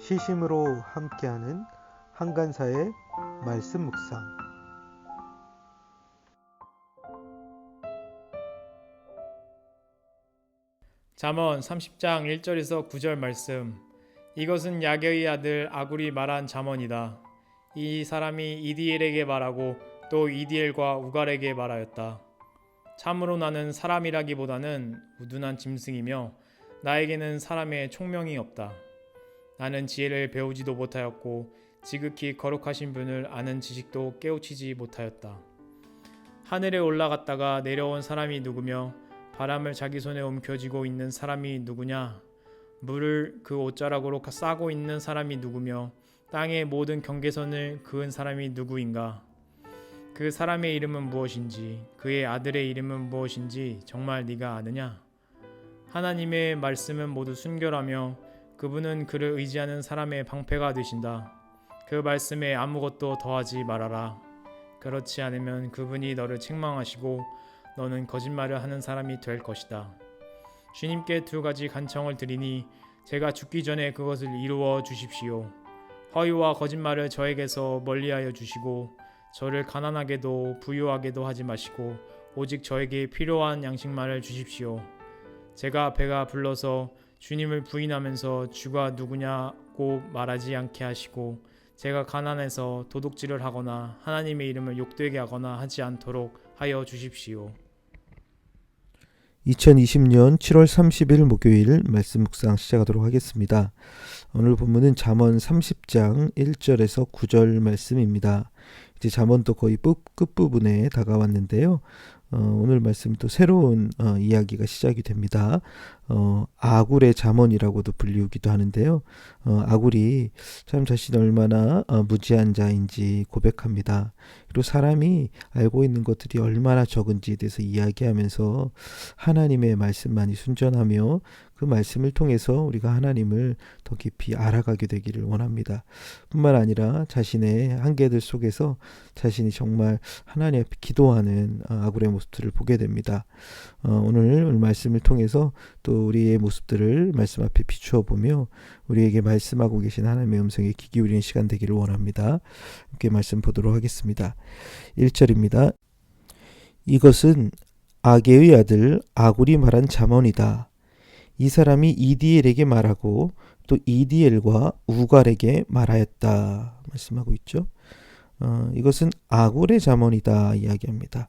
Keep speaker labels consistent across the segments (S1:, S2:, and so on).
S1: 시심으로 함께하는 한간사의 말씀 묵상.
S2: 잠언 30장 1절에서 9절 말씀. 이것은 야게의 아들 아굴이 말한 잠언이다. 이 사람이 이디엘에게 말하고 또 이디엘과 우갈에게 말하였다. 참으로 나는 사람이라기보다는 우둔한 짐승이며 나에게는 사람의 총명이 없다. 나는 지혜를 배우지도 못하였고 지극히 거룩하신 분을 아는 지식도 깨우치지 못하였다. 하늘에 올라갔다가 내려온 사람이 누구며 바람을 자기 손에 옮겨쥐고 있는 사람이 누구냐? 물을 그 옷자락으로 싸고 있는 사람이 누구며 땅의 모든 경계선을 그은 사람이 누구인가? 그 사람의 이름은 무엇인지 그의 아들의 이름은 무엇인지 정말 네가 아느냐? 하나님의 말씀은 모두 순결하며 그분은 그를 의지하는 사람의 방패가 되신다. 그 말씀에 아무것도 더하지 말아라. 그렇지 않으면 그분이 너를 책망하시고 너는 거짓말을 하는 사람이 될 것이다. 주님께 두 가지 간청을 드리니 제가 죽기 전에 그것을 이루어 주십시오. 허위와 거짓말을 저에게서 멀리하여 주시고 저를 가난하게도 부유하게도 하지 마시고 오직 저에게 필요한 양식만을 주십시오. 제가 배가 불러서 주님을 부인하면서 주가 누구냐고 말하지 않게 하시고 제가 가난해서 도둑질을 하거나 하나님의 이름을 욕되게 하거나 하지 않도록 하여 주십시오.
S1: 2020년 7월 30일 목요일 말씀 묵상 시작하도록 하겠습니다. 오늘 본문은 잠언 30장 1절에서 9절 말씀입니다. 이제 잠언도 거의 끝부분에 다가왔는데요. 오늘 말씀 또 새로운 이야기가 시작이 됩니다. 아굴의 잠언이라고도 불리우기도 하는데요. 아굴이 참 자신이 얼마나 무지한 자인지 고백합니다. 그리고 사람이 알고 있는 것들이 얼마나 적은지에 대해서 이야기하면서 하나님의 말씀만이 순전하며 그 말씀을 통해서 우리가 하나님을 더 깊이 알아가게 되기를 원합니다. 뿐만 아니라 자신의 한계들 속에서 자신이 정말 하나님 앞에 기도하는 아굴의 모습들을 보게 됩니다. 오늘 말씀을 통해서 또 우리의 모습들을 말씀 앞에 비추어 보며 우리에게 말씀하고 계신 하나님의 음성에 귀 기울이는 시간 되기를 원합니다. 함께 말씀 보도록 하겠습니다. 1절입니다. 이것은 아게의 아들 아굴이 말한 잠언이다. 이 사람이 이디엘에게 말하고 또 이디엘과 우갈에게 말하였다. 말씀하고 있죠. 이것은 아굴의 잠언이다 이야기합니다.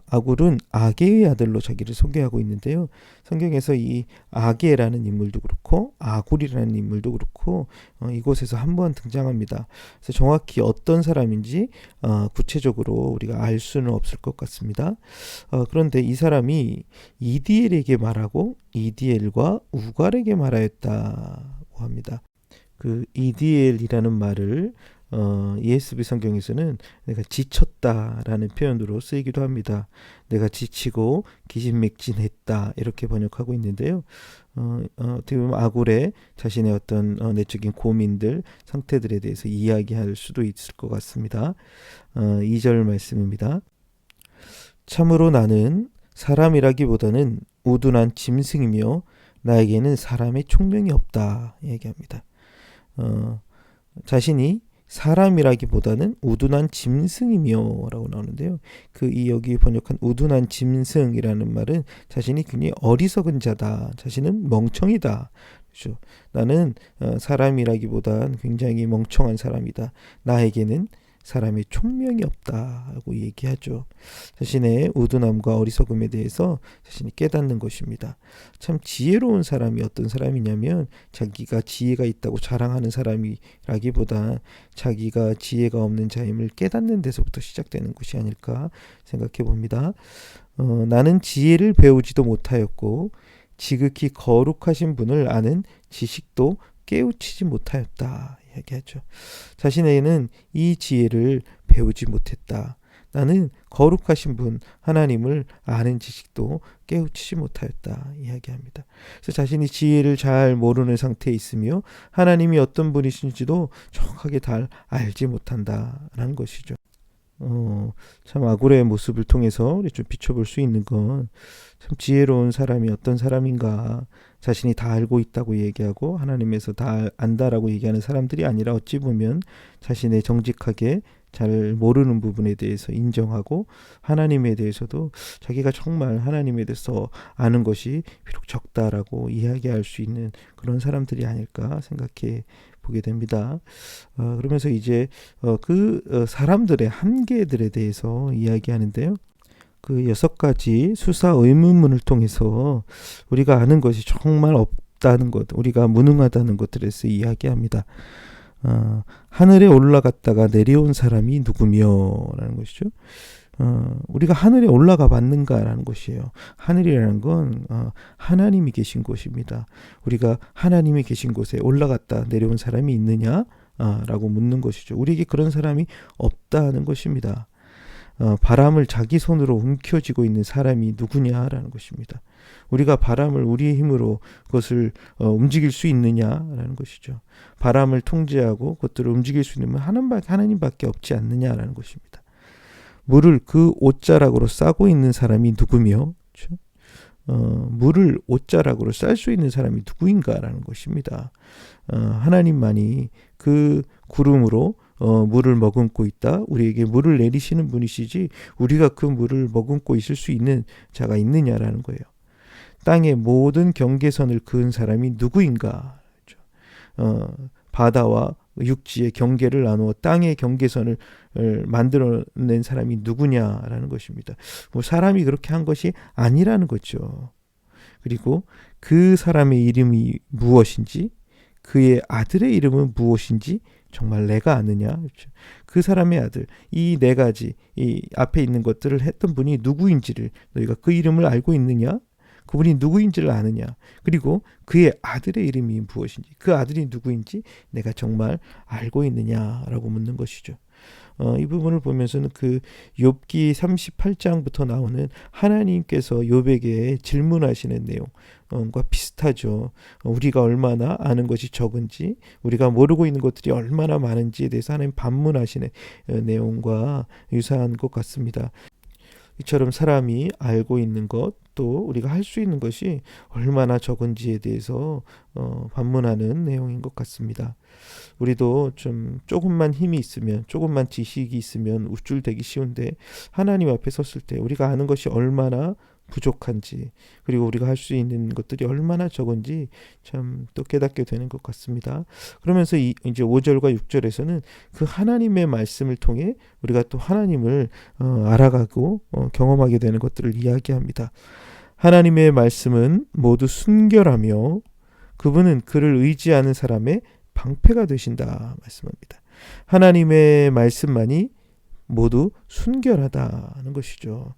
S1: 아굴은 아게의 아들로 자기를 소개하고 있는데요. 성경에서 이 아게라는 인물도 그렇고 아굴이라는 인물도 그렇고 이곳에서 한 번 등장합니다. 그래서 정확히 어떤 사람인지 구체적으로 우리가 알 수는 없을 것 같습니다. 그런데 이 사람이 이디엘에게 말하고 이디엘과 우갈에게 말하였다고 합니다. 그 이디엘이라는 말을 ESV 성경에서는 내가 지쳤다라는 표현으로 쓰이기도 합니다. 내가 지치고 기진맥진했다 이렇게 번역하고 있는데요. 어떻게 보면 아굴의 자신의 어떤 내적인 고민들, 상태들에 대해서 이야기할 수도 있을 것 같습니다. 2절 말씀입니다. 참으로 나는 사람이라기보다는 우둔한 짐승이며 나에게는 사람의 총명이 없다 얘기합니다. 자신이 사람이라기보다는 우둔한 짐승이며 라고 나오는데요. 여기 번역한 우둔한 짐승이라는 말은 자신이 굉장히 어리석은 자다. 자신은 멍청이다. 그렇죠? 나는 사람이라기보다는 굉장히 멍청한 사람이다. 나에게는 사람의 총명이 없다고 얘기하죠. 자신의 우둔함과 어리석음에 대해서 자신이 깨닫는 것입니다. 참 지혜로운 사람이 어떤 사람이냐면 자기가 지혜가 있다고 자랑하는 사람이라기보다 자기가 지혜가 없는 자임을 깨닫는 데서부터 시작되는 것이 아닐까 생각해 봅니다. 나는 지혜를 배우지도 못하였고 지극히 거룩하신 분을 아는 지식도 깨우치지 못하였다 얘기하죠. 자신에게는 이 지혜를 배우지 못했다. 나는 거룩하신 분 하나님을 아는 지식도 깨우치지 못하였다 이야기합니다. 그래서 자신이 지혜를 잘 모르는 상태에 있으며 하나님이 어떤 분이신지도 정확하게 잘 알지 못한다라는 것이죠. 참 아굴의 모습을 통해서 우리 좀 비춰볼 수 있는 건 참 지혜로운 사람이 어떤 사람인가 자신이 다 알고 있다고 얘기하고 하나님에서 다 안다라고 얘기하는 사람들이 아니라 어찌 보면 자신의 정직하게 잘 모르는 부분에 대해서 인정하고 하나님에 대해서도 자기가 정말 하나님에 대해서 아는 것이 비록 적다라고 이야기할 수 있는 그런 사람들이 아닐까 생각해 보게 됩니다. 그러면서 이제 사람들의 한계들에 대해서 이야기하는데요. 그 6가지 수사 의문문을 통해서 우리가 아는 것이 정말 없다는 것, 우리가 무능하다는 것들에서 이야기합니다. 하늘에 올라갔다가 내려온 사람이 누구며? 라는 것이죠. 우리가 하늘에 올라가 봤는가라는 것이에요. 하늘이라는 건 하나님이 계신 곳입니다. 우리가 하나님이 계신 곳에 올라갔다 내려온 사람이 있느냐? 라고 묻는 것이죠. 우리에게 그런 사람이 없다는 것입니다. 바람을 자기 손으로 움켜쥐고 있는 사람이 누구냐라는 것입니다. 우리가 바람을 우리의 힘으로 그것을 움직일 수 있느냐라는 것이죠. 바람을 통제하고 그것들을 움직일 수 있는 하나님밖에 없지 않느냐라는 것입니다. 물을 그 옷자락으로 싸고 있는 사람이 누구며, 그렇죠? 물을 옷자락으로 쌀 수 있는 사람이 누구인가라는 것입니다. 하나님만이 그 구름으로 물을 머금고 있다. 우리에게 물을 내리시는 분이시지 우리가 그 물을 머금고 있을 수 있는 자가 있느냐라는 거예요. 땅의 모든 경계선을 그은 사람이 누구인가? 바다와 육지의 경계를 나누어 땅의 경계선을 만들어낸 사람이 누구냐라는 것입니다. 뭐 사람이 그렇게 한 것이 아니라는 거죠. 그리고 그 사람의 이름이 무엇인지, 그의 아들의 이름은 무엇인지 정말 내가 아느냐? 그렇죠? 그 사람의 아들, 이 4가지, 이 앞에 있는 것들을 했던 분이 누구인지를 너희가 그 이름을 알고 있느냐? 그분이 누구인지를 아느냐? 그리고 그의 아들의 이름이 무엇인지, 그 아들이 누구인지 내가 정말 알고 있느냐라고 묻는 것이죠. 이 부분을 보면서는 그 욥기 38장부터 나오는 하나님께서 욥에게 질문하시는 내용과 비슷하죠. 우리가 얼마나 아는 것이 적은지, 우리가 모르고 있는 것들이 얼마나 많은지에 대해서 하나님 반문하시는 내용과 유사한 것 같습니다. 이처럼 사람이 알고 있는 것, 또 우리가 할 수 있는 것이 얼마나 적은지에 대해서 반문하는 내용인 것 같습니다. 우리도 좀 조금만 힘이 있으면, 조금만 지식이 있으면 우쭐대기 쉬운데 하나님 앞에 섰을 때 우리가 아는 것이 얼마나 부족한지, 그리고 우리가 할 수 있는 것들이 얼마나 적은지 참 또 깨닫게 되는 것 같습니다. 그러면서 이제 5절과 6절에서는 그 하나님의 말씀을 통해 우리가 또 하나님을 알아가고 경험하게 되는 것들을 이야기합니다. 하나님의 말씀은 모두 순결하며 그분은 그를 의지하는 사람의 방패가 되신다 말씀합니다. 하나님의 말씀만이 모두 순결하다는 것이죠.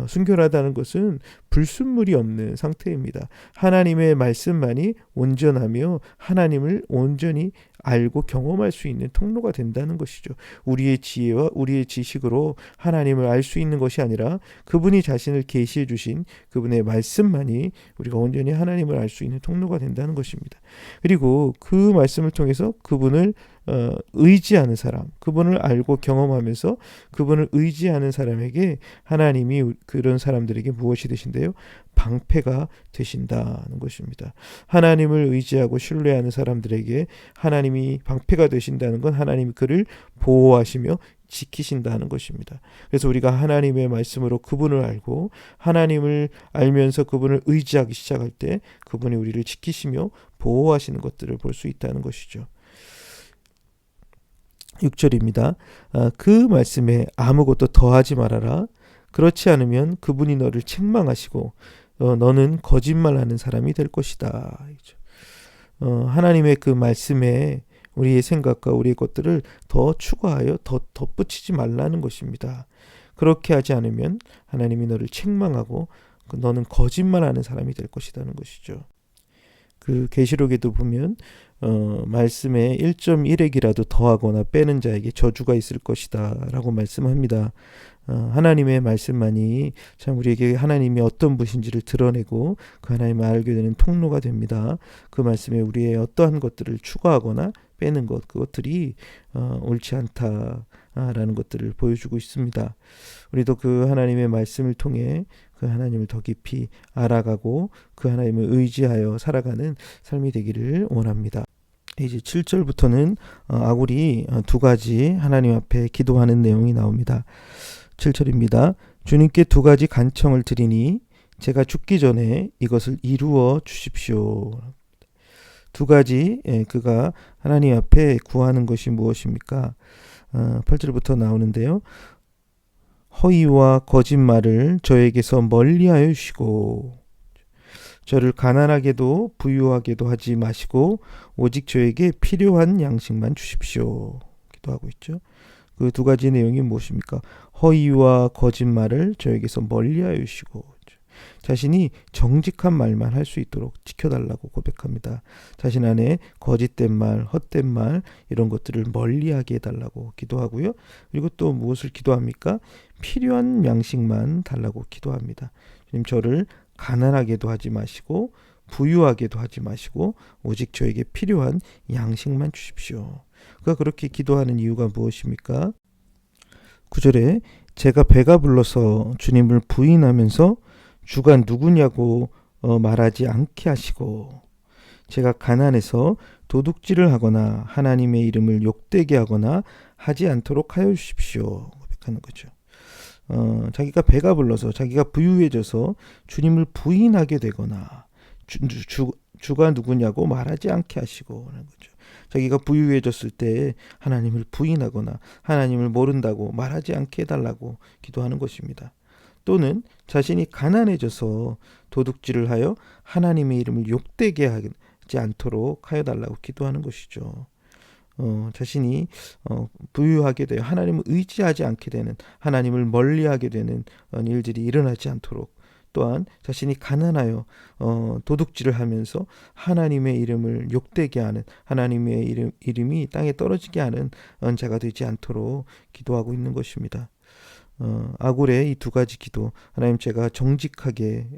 S1: 순결하다는 것은 불순물이 없는 상태입니다. 하나님의 말씀만이 온전하며 하나님을 온전히 알고 경험할 수 있는 통로가 된다는 것이죠. 우리의 지혜와 우리의 지식으로 하나님을 알 수 있는 것이 아니라 그분이 자신을 계시해 주신 그분의 말씀만이 우리가 온전히 하나님을 알 수 있는 통로가 된다는 것입니다. 그리고 그 말씀을 통해서 그분을 의지하는 사람, 그분을 알고 경험하면서 그분을 의지하는 사람에게 하나님이 그런 사람들에게 무엇이 되신대요? 방패가 되신다는 것입니다. 하나님을 의지하고 신뢰하는 사람들에게 하나님이 방패가 되신다는 건 하나님이 그를 보호하시며 지키신다는 것입니다. 그래서 우리가 하나님의 말씀으로 그분을 알고 하나님을 알면서 그분을 의지하기 시작할 때 그분이 우리를 지키시며 보호하시는 것들을 볼 수 있다는 것이죠. 6절입니다. 그 말씀에 아무것도 더하지 말아라. 그렇지 않으면 그분이 너를 책망하시고 너는 거짓말하는 사람이 될 것이다. 하나님의 그 말씀에 우리의 생각과 우리의 것들을 더 추가하여 더 덧붙이지 말라는 것입니다. 그렇게 하지 않으면 하나님이 너를 책망하고 너는 거짓말하는 사람이 될 것이라는 것이죠. 그 계시록에도 보면 말씀에 1.1핵이라도 더하거나 빼는 자에게 저주가 있을 것이다 라고 말씀합니다. 하나님의 말씀만이 참 우리에게 하나님이 어떤 분이신지를 드러내고 그 하나님을 알게 되는 통로가 됩니다. 그 말씀에 우리의 어떠한 것들을 추가하거나 빼는 것, 그것들이 옳지 않다, 라는 것들을 보여주고 있습니다. 우리도 그 하나님의 말씀을 통해 그 하나님을 더 깊이 알아가고 그 하나님을 의지하여 살아가는 삶이 되기를 원합니다. 이제 7절부터는 아굴이 두 가지 하나님 앞에 기도하는 내용이 나옵니다. 7절입니다. 주님께 두 가지 간청을 드리니 제가 죽기 전에 이것을 이루어 주십시오. 두 가지 그가 하나님 앞에 구하는 것이 무엇입니까? 8절부터 나오는데요. 허위와 거짓말을 저에게서 멀리하여 주시고 저를 가난하게도 부유하게도 하지 마시고 오직 저에게 필요한 양식만 주십시오. 기도하고 있죠. 그 두 가지 내용이 무엇입니까? 허위와 거짓말을 저에게서 멀리하여 주시고 자신이 정직한 말만 할 수 있도록 지켜달라고 고백합니다. 자신 안에 거짓된 말, 헛된 말 이런 것들을 멀리하게 해달라고 기도하고요. 그리고 또 무엇을 기도합니까? 필요한 양식만 달라고 기도합니다. 주님 저를 가난하게도 하지 마시고 부유하게도 하지 마시고 오직 저에게 필요한 양식만 주십시오. 그가 그렇게 기도하는 이유가 무엇입니까? 9절에 제가 배가 불러서 주님을 부인하면서 주가 누구냐고 말하지 않게 하시고 제가 가난해서 도둑질을 하거나 하나님의 이름을 욕되게 하거나 하지 않도록 하여 주십시오. 고백하는 거죠. 자기가 배가 불러서 자기가 부유해져서 주님을 부인하게 되거나 주가 누구냐고 말하지 않게 하시고 하는 거죠. 자기가 부유해졌을 때 하나님을 부인하거나 하나님을 모른다고 말하지 않게 해달라고 기도하는 것입니다. 또는 자신이 가난해져서 도둑질을 하여 하나님의 이름을 욕되게 하지 않도록 하여 달라고 기도하는 것이죠. 자신이 부유하게 되어 하나님을 의지하지 않게 되는 하나님을 멀리하게 되는 일들이 일어나지 않도록 또한 자신이 가난하여 도둑질을 하면서 하나님의 이름을 욕되게 하는 하나님의 이름이 땅에 떨어지게 하는 자가 되지 않도록 기도하고 있는 것입니다. 아굴의 이 두 가지 기도 하나님 제가 정직하게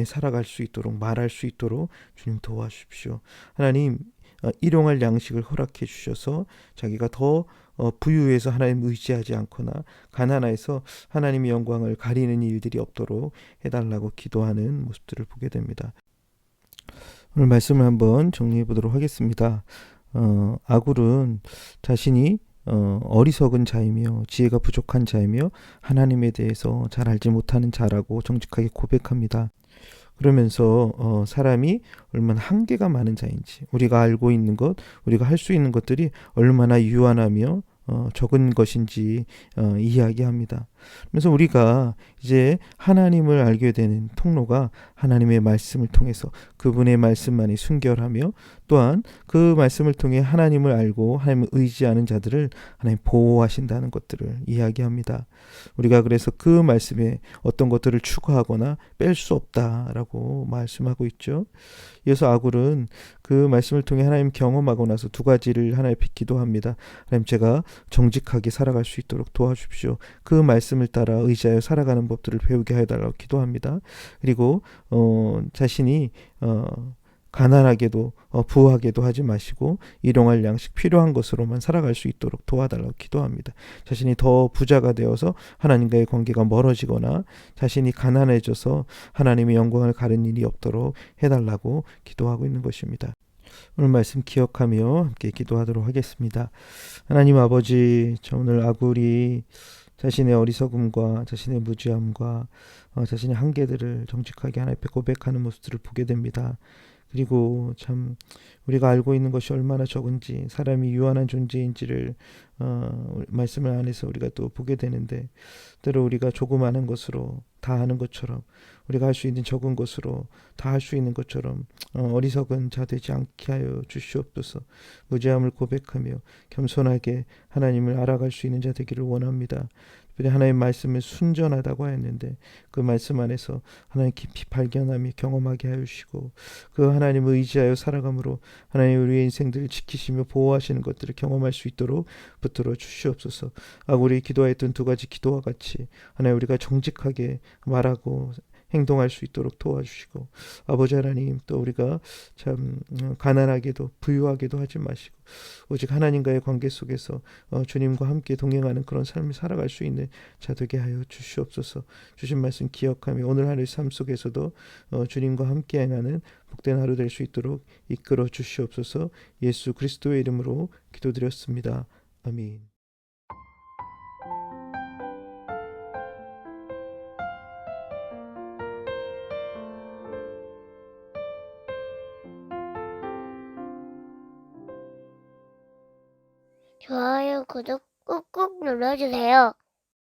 S1: 살아갈 수 있도록 말할 수 있도록 주님 도와주십시오. 하나님 일용할 양식을 허락해 주셔서 자기가 더 부유해서 하나님 의지하지 않거나 가난해서 하나님의 영광을 가리는 일들이 없도록 해달라고 기도하는 모습들을 보게 됩니다. 오늘 말씀을 한번 정리해 보도록 하겠습니다. 아굴은 자신이 어리석은 자이며 지혜가 부족한 자이며 하나님에 대해서 잘 알지 못하는 자라고 정직하게 고백합니다. 그러면서 사람이 얼마나 한계가 많은 자인지 우리가 알고 있는 것 우리가 할 수 있는 것들이 얼마나 유한하며 적은 것인지 이야기합니다. 그래서 우리가 이제 하나님을 알게 되는 통로가 하나님의 말씀을 통해서 그분의 말씀만이 순결하며 또한 그 말씀을 통해 하나님을 알고 하나님을 의지하는 자들을 하나님 보호하신다는 것들을 이야기합니다. 우리가 그래서 그 말씀에 어떤 것들을 추가하거나 뺄 수 없다라고 말씀하고 있죠. 이어서 아굴은 그 말씀을 통해 하나님 경험하고 나서 두 가지를 하나님 앞에 기도합니다. 하나님 제가 정직하게 살아갈 수 있도록 도와주십시오. 그 말씀을 따라 의지하여 살아가는 법들을 배우게 해달라고 기도합니다. 그리고 자신이 가난하게도 부하게도 하지 마시고 일용할 양식 필요한 것으로만 살아갈 수 있도록 도와달라고 기도합니다. 자신이 더 부자가 되어서 하나님과의 관계가 멀어지거나 자신이 가난해져서 하나님의 영광을 가리는 일이 없도록 해달라고 기도하고 있는 것입니다. 오늘 말씀 기억하며 함께 기도하도록 하겠습니다. 하나님 아버지, 저 오늘 아굴이 자신의 어리석음과 자신의 무지함과 자신의 한계들을 정직하게 하나님 앞에 고백하는 모습들을 보게 됩니다. 그리고 참 우리가 알고 있는 것이 얼마나 적은지 사람이 유한한 존재인지를 말씀을 안에서 우리가 또 보게 되는데 때로 우리가 조그마한 것으로 다 하는 것처럼 우리가 할 수 있는 적은 것으로 다 할 수 있는 것처럼 어리석은 자 되지 않게 하여 주시옵소서. 무지함을 고백하며 겸손하게 하나님을 알아갈 수 있는 자 되기를 원합니다. 하나님의 말씀을 순전하다고 하였는데 그 말씀 안에서 하나님 깊이 발견하며 경험하게 하여 주시고 그 하나님을 의지하여 살아감으로 하나님 우리의 인생들을 지키시며 보호하시는 것들을 경험할 수 있도록 붙들어 주시옵소서. 아굴이 기도했던 두 가지 기도와 같이 하나님 우리가 정직하게 말하고 행동할 수 있도록 도와주시고, 아버지 하나님, 또 우리가 참 가난하게도 부유하게도 하지 마시고 오직 하나님과의 관계 속에서 주님과 함께 동행하는 그런 삶을 살아갈 수 있는 자 되게 하여 주시옵소서. 주신 말씀 기억하며 오늘 하루의 삶 속에서도 주님과 함께 행하는 복된 하루 될 수 있도록 이끌어 주시옵소서. 예수 그리스도의 이름으로 기도드렸습니다. 아멘.
S3: 좋아요, 구독 꾹꾹 눌러주세요.